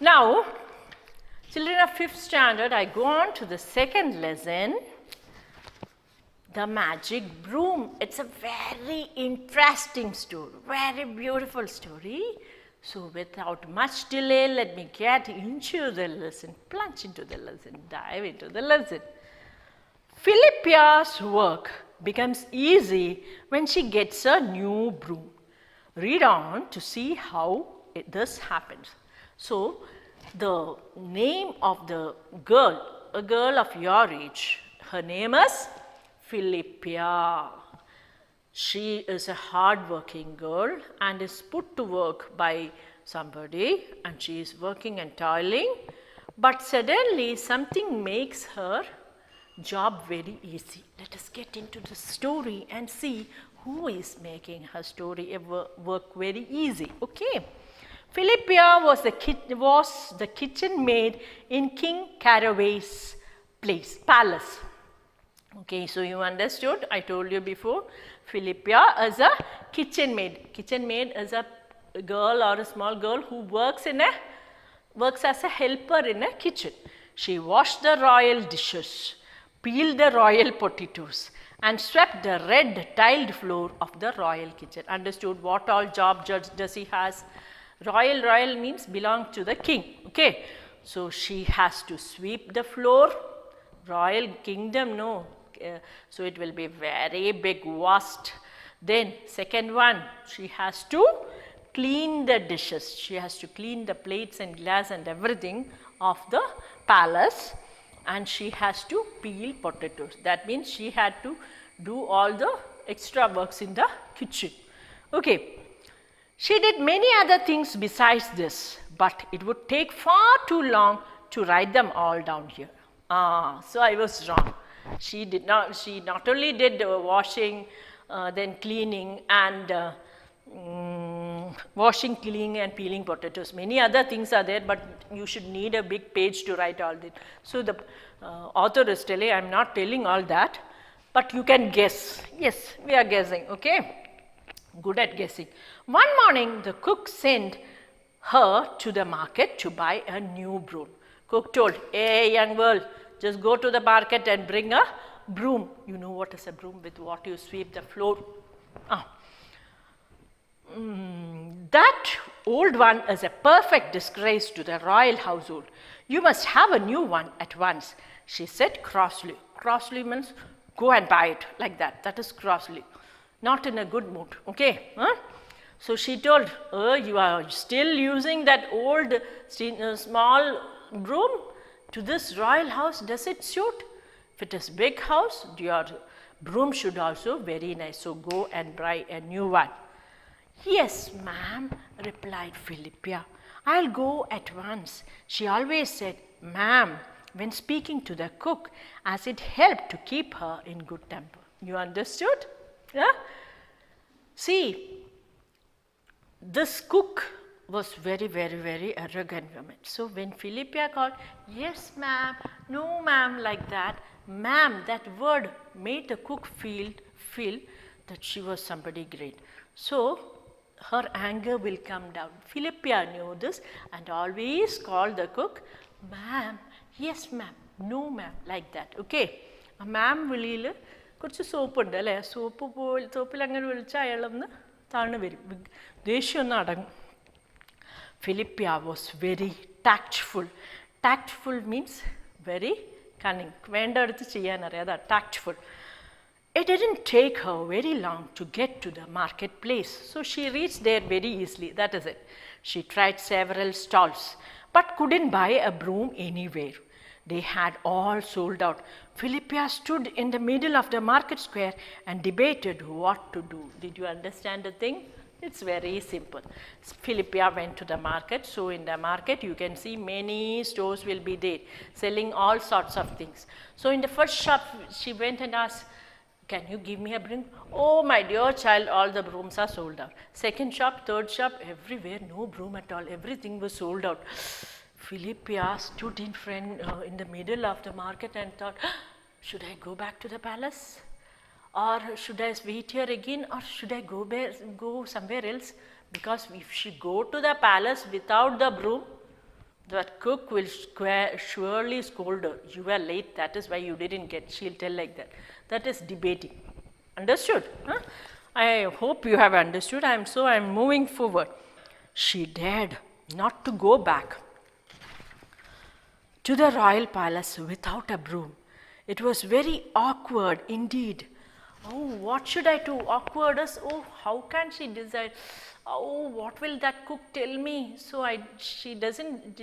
Now, children of 5th standard, I go on to the second lesson, the magic broom. It's a very interesting story, very beautiful story. So, without much delay, let me get into the lesson, plunge into the lesson, dive into the lesson. Philippia's work becomes easy when she gets a new broom. Read on to see how this happens. So, the name of the girl, a girl of your age, her name is Philippia. She is a hard-working girl and is put to work by somebody, and she is working and toiling, but suddenly something makes her job very easy. Let us get into the story and see who is making her story work very easy. Okay. Philippia was the kitchen maid in King Caraway's palace. Okay, so you understood, I told you before, Philippia is a kitchen maid. Kitchen maid is a girl or a small girl who works as a helper in a kitchen. She washed the royal dishes, peeled the royal potatoes, and swept the red tiled floor of the royal kitchen. Understood what all job does he has? Royal means belong to the king. Okay, so she has to sweep the floor. Royal kingdom, no. So it will be very big, vast. Then second one, she has to clean the dishes. She has to clean the plates and glass and everything of the palace, and she has to peel potatoes. That means she had to do all the extra works in the kitchen. Okay. She did many other things besides this, but it would take far too long to write them all down here. So I was wrong. She not only did washing, then cleaning and washing, cleaning and peeling potatoes. Many other things are there, but you should need a big page to write all this. So the author is telling, I am not telling all that, but you can guess. Yes, we are guessing, okay? Good at guessing. One morning, the cook sent her to the market to buy a new broom. Cook told, hey young girl, just go to the market and bring a broom. You know what is a broom? With what you sweep the floor. That old one is a perfect disgrace to the royal household. You must have a new one at once, she said crossly. Crossly means go and buy it, like that. That is crossly. Not in a good mood, okay? So she told, you are still using that old small broom to this royal house, does it suit? If it is big house, your broom should also very nice, so go and buy a new one. Yes, ma'am, replied Philippia. I'll go at once. She always said, ma'am, when speaking to the cook, as it helped to keep her in good temper. You understood? Yeah? See, this cook was very, very, very arrogant woman. So when Philippia called, yes ma'am, no ma'am, like that, ma'am, that word made the cook feel that she was somebody great. So her anger will come down. Philippia knew this and always called the cook, ma'am, yes ma'am, no ma'am, like that. Okay, a ma'am will കുറച്ച് soap ഉണ്ട് അല്ലേ സോപ്പിൽ അങ്ങനെ വിളിച്ചാൽ അയാളൊന്ന് താഴ്ന്നു വരും ദേഷ്യം ഒന്ന് അടങ്ങും. Philippia was very tactful. Tactful means very cunning. വേണ്ടടുത്ത് ചെയ്യാനറിയാം, അതാ tactful. It didn't take her very long to get to the marketplace, so she reached there very easily. That is it. She tried several stalls, but couldn't buy a broom anywhere. They had all sold out. Philippia stood in the middle of the market square and debated what to do. Did you understand the thing? It's very simple. Philippia went to the market. So in the market, you can see many stores will be there, selling all sorts of things. So in the first shop, she went and asked, can you give me a broom? Oh, my dear child, all the brooms are sold out. Second shop, third shop, everywhere, no broom at all. Everything was sold out. Philippia stood in the middle of the market and thought, should I go back to the palace? Or should I wait here again? Or should I go somewhere else? Because if she go to the palace without the broom, That cook will surely scold her. You were late, that is why you didn't get. She'll tell like that. That is debating. Understood? Huh? I hope you have understood. I'm moving forward. She dared not to go back to the royal palace without a broom. It was very awkward indeed. Oh, what should I do? Awkward as, oh, how can she decide? Oh, what will that cook tell me? So she doesn't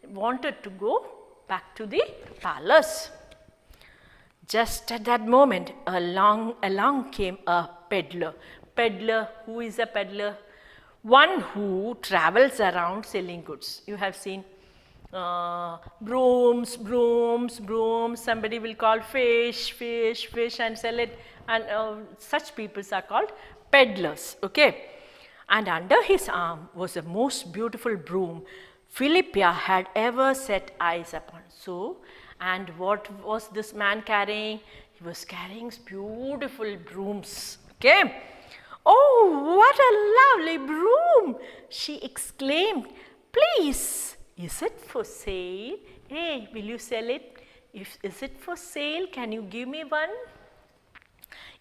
wanted to go back to the palace. Just at that moment, along came a peddler. Peddler, who is a peddler? One who travels around selling goods. You have seen brooms. Somebody will call fish and sell it. And such people are called peddlers. Okay. And under his arm was the most beautiful broom Philippia had ever set eyes upon. So, and what was this man carrying? He was carrying beautiful brooms. Okay. Oh, what a lovely broom! She exclaimed. Please, is it for sale? Hey, will you sell it? Is it for sale? Can you give me one?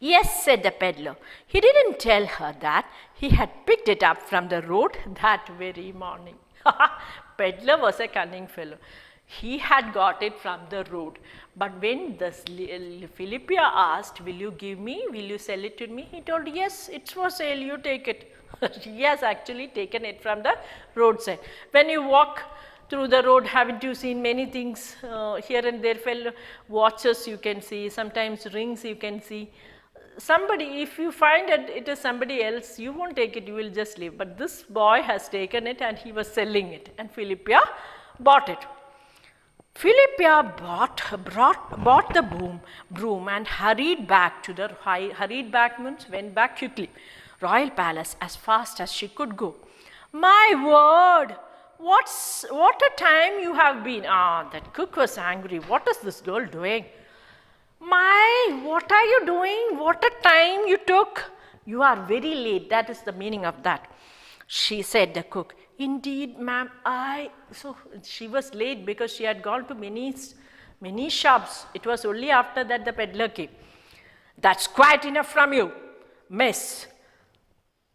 Yes, said the peddler. He didn't tell her that he had picked it up from the road that very morning. Peddler was a cunning fellow. He had got it from the road. But when Philippia asked, will you give me, will you sell it to me? He told, yes, it's for sale, you take it. He has actually taken it from the roadside. When you walk through the road, haven't you seen many things here and there? Watches you can see, sometimes rings you can see. Somebody, if you find that it is somebody else, you won't take it, you will just leave. But this boy has taken it and he was selling it, and Philippia bought it. Philippia bought the broom and hurried back means went back quickly, royal palace as fast as she could go. My word, what a time you have been. That cook was angry. What is this girl doing? My, what are you doing? What a time you took. You are very late. That is the meaning of that. She said, the cook. Indeed, ma'am, so she was late because she had gone to many shops. It was only after that the peddler came. That's quite enough from you, miss.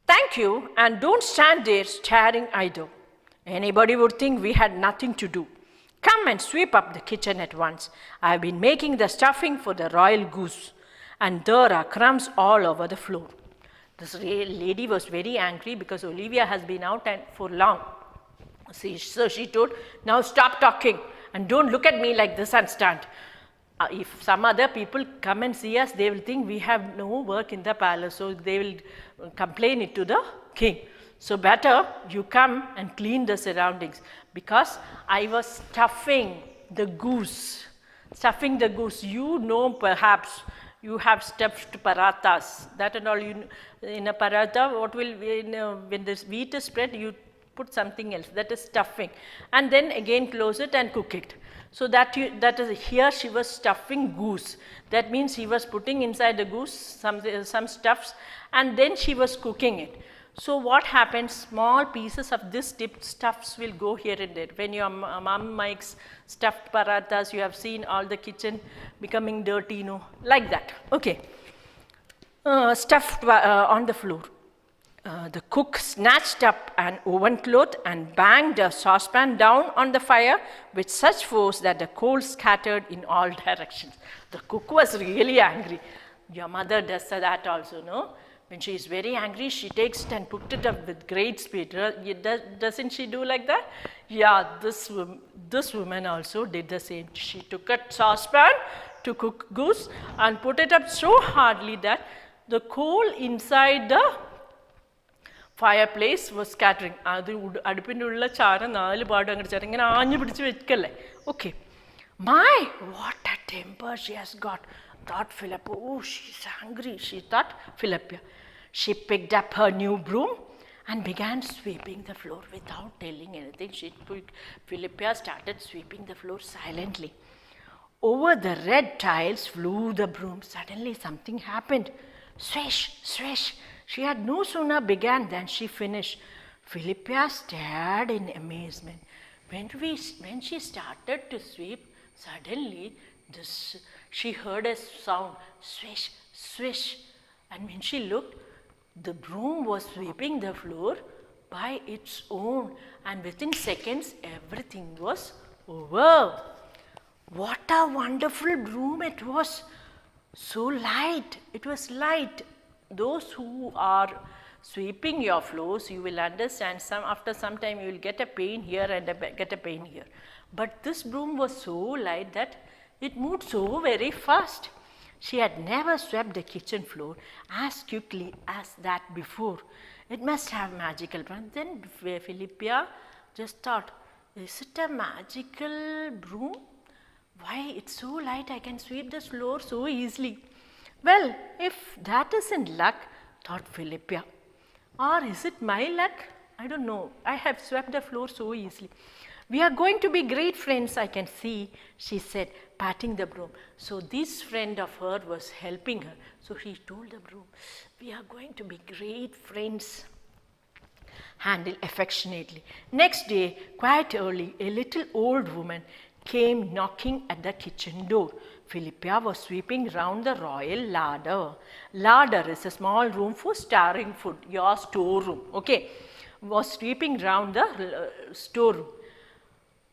Thank you, and don't stand there staring either. Anybody would think we had nothing to do. Come and sweep up the kitchen at once. I have been making the stuffing for the royal goose, and there are crumbs all over the floor. This lady was very angry because Olivia has been out and for long. So she told, now stop talking and don't look at me like this and stand. If some other people come and see us, they will think we have no work in the palace, so they will complain it to the king. So better you come and clean the surroundings, because I was stuffing the goose. Stuffing the goose, you know, perhaps you have stuffed parathas. That and all, in a paratha, what will, when this wheat is spread, you put something else, that is stuffing. And then again close it and cook it. So that is, here she was stuffing goose. That means she was putting inside the goose some stuffs, and then she was cooking it. So what happens, small pieces of this stuffs will go here and there. When your mom makes stuffed parathas, you have seen all the kitchen becoming dirty, like that. Okay. Stuffed on the floor. The cook snatched up an oven cloth and banged a saucepan down on the fire with such force that the coals scattered in all directions. The cook was really angry. Your mother does that also, no? When she is very angry, she takes it and puts it up with great speed. Doesn't she do like that? Yeah, this woman also did the same. She took a saucepan to cook goose and put it up so hardly that the coal inside the fireplace was scattering. Okay. My, what a temper she has got, thought Philippa. Oh, she's angry, she thought Philippia. She picked up her new broom and began sweeping the floor without telling anything. Philippia started sweeping the floor silently. Over the red tiles flew the broom. Suddenly something happened. Swish, swish. She had no sooner begun than she finished. Philippia stared in amazement. When she started to sweep, suddenly she heard a sound, swish, swish. And when she looked, the broom was sweeping the floor by its own, and within seconds everything was over. What a wonderful broom it was! So light, it was light. Those who are sweeping your floors, you will understand after some time you will get a pain here and get a pain here. But this broom was so light that it moved so very fast. She had never swept the kitchen floor as quickly as that before. It must have magical power. Then Philippia just thought, is it a magical broom? Why, it's so light, I can sweep the floor so easily. Well, if that isn't luck, thought Philippia. Or is it my luck? I don't know. I have swept the floor so easily. We are going to be great friends, I can see, she said, patting the broom. So this friend of hers was helping her. So she told the broom, we are going to be great friends. Handle affectionately. Next day, quite early, a little old woman came knocking at the kitchen door. Philippia was sweeping round the royal larder. Larder is a small room for storing food, your storeroom, okay? Was sweeping round the storeroom.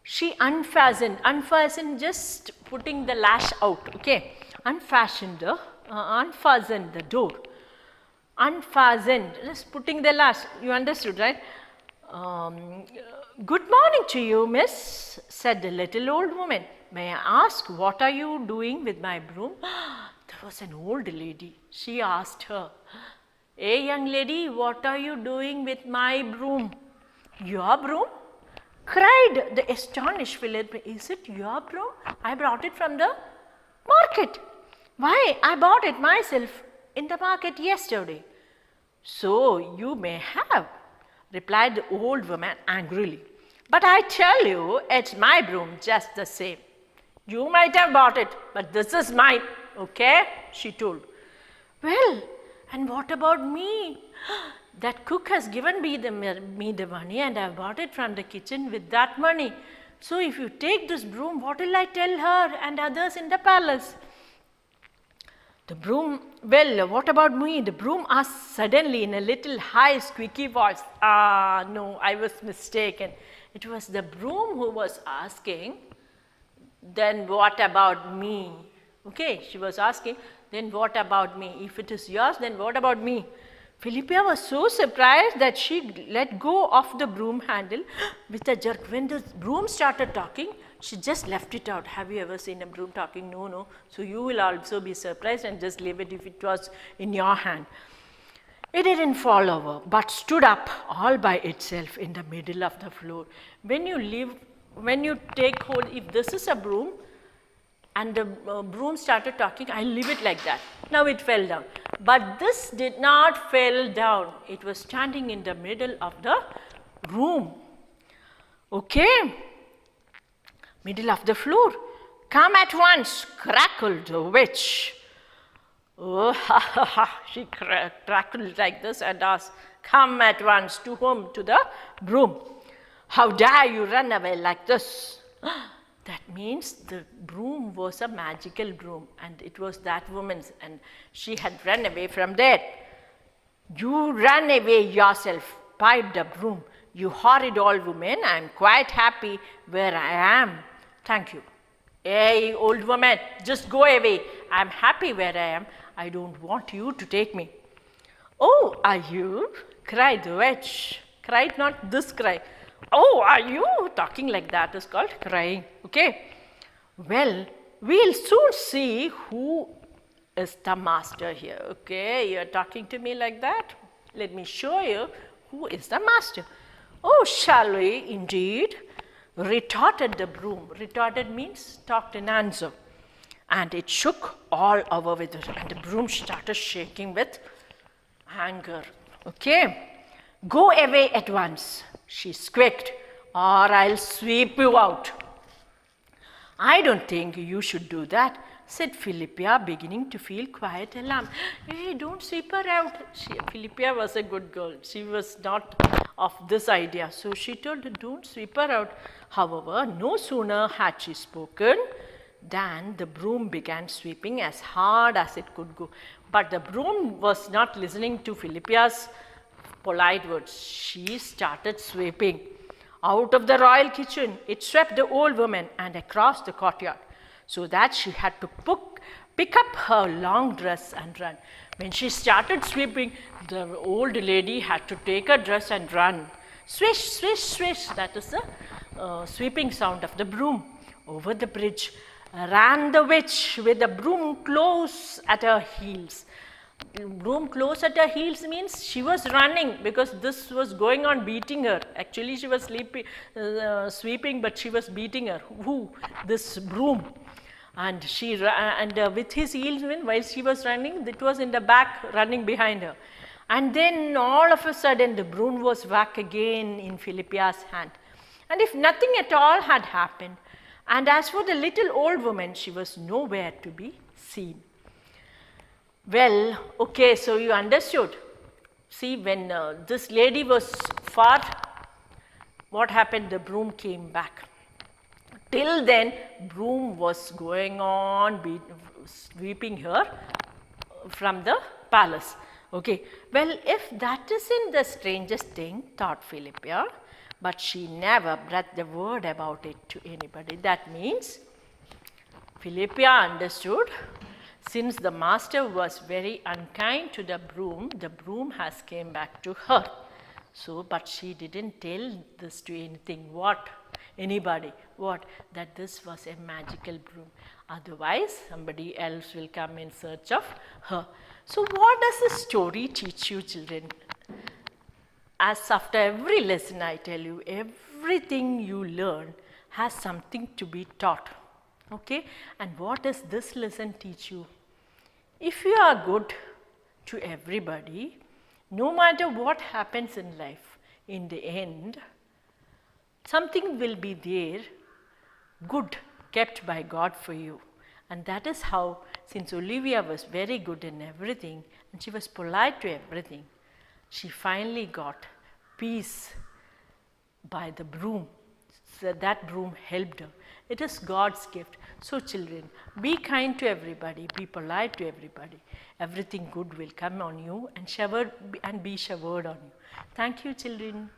She unfastened just putting the lash out, okay? Unfastened the door. Unfastened, just putting the lash, you understood, right? Good morning to you, miss, said the little old woman. May I ask, what are you doing with my broom? There was an old lady. She asked her, hey young lady, what are you doing with my broom? Your broom? Cried the astonished Philip. Is it your broom? I brought it from the market. Why, I bought it myself in the market yesterday. So you may have, replied the old woman angrily. But I tell you, it's my broom just the same. You might have bought it, but this is mine, okay? She told. Well, and what about me? That cook has given me the money and I bought it from the kitchen with that money. So if you take this broom, what will I tell her and others in the palace? The broom, well, what about me? The broom asked suddenly in a little high squeaky voice. No, I was mistaken. It was the broom who was asking, then what about me? Okay, she was asking, then what about me? If it is yours, then what about me? Philippia was so surprised that she let go of the broom handle with a jerk. When the broom started talking, she just left it out. Have you ever seen a broom talking? No, no. So you will also be surprised and just leave it if it was in your hand. It didn't fall over, but stood up all by itself in the middle of the floor. When you take hold, if this is a broom, and the broom started talking, I leave it like that. Now it fell down. But this did not fall down. It was standing in the middle of the room. Okay? Middle of the floor. Come at once, crackled the witch. Oh, ha, ha, ha. She crackled like this and asked, come at once to whom? To the broom. How dare you run away like this? That means the broom was a magical broom and it was that woman's and she had run away from there. You run away yourself, piped the broom. You horrid old woman, I am quite happy where I am. Thank you. Hey, old woman, just go away. I am happy where I am. I don't want you to take me. Oh, are you? Cried the witch. Cried, not this cry. Oh, are you? Talking like that is called crying. Okay. Well, we'll soon see who is the master here. Okay, you're talking to me like that. Let me show you who is the master. Oh, shall we indeed? Retorted the broom. Retorted means talked in answer. And it shook all over with it. And the broom started shaking with anger. Okay. Go away at once, she squeaked, or I'll sweep you out. I don't think you should do that, said Philippia, beginning to feel quite alarmed. Hey, don't sweep her out. Philippia was a good girl. She was not of this idea. So she told her, don't sweep her out. However, no sooner had she spoken than the broom began sweeping as hard as it could go. But the broom was not listening to Philippia's polite words. She started sweeping out of the royal kitchen. It swept the old woman and across the courtyard, so that she had to pick up her long dress and run. When she started sweeping, the old lady had to take her dress and run. Swish, swish, swish, that is the sweeping sound of the broom. Over the bridge ran the witch with the broom close at her heels. Broom close at her heels means she was running, because this was going on beating her. Actually, she was sweeping, but she was beating her. Who? This broom. And with his heels, while she was running, it was in the back running behind her. And then all of a sudden the broom was back again in Philippia's hand. And if nothing at all had happened, and as for the little old woman, she was nowhere to be seen. Well, okay, so you understood. See, when this lady was far, what happened? The broom came back. Till then, broom was going on sweeping her from the palace. Okay, well, if that isn't the strangest thing, thought Philippia, but she never breathed the word about it to anybody. That means Philippia understood, since the master was very unkind to the broom has came back to her. So, but she didn't tell this to anybody. What? That this was a magical broom. Otherwise, somebody else will come in search of her. So, what does the story teach you, children? As after every lesson I tell you, everything you learn has something to be taught. Okay? And what does this lesson teach you? If you are good to everybody, no matter what happens in life, in the end, something will be there, good, kept by God for you. And that is how, since Olivia was very good in everything, and she was polite to everything, she finally got peace by the broom. So that broom helped her. It is God's gift. So children, be kind to everybody, be polite to everybody. Everything good will come on you and be showered on you. Thank you, children.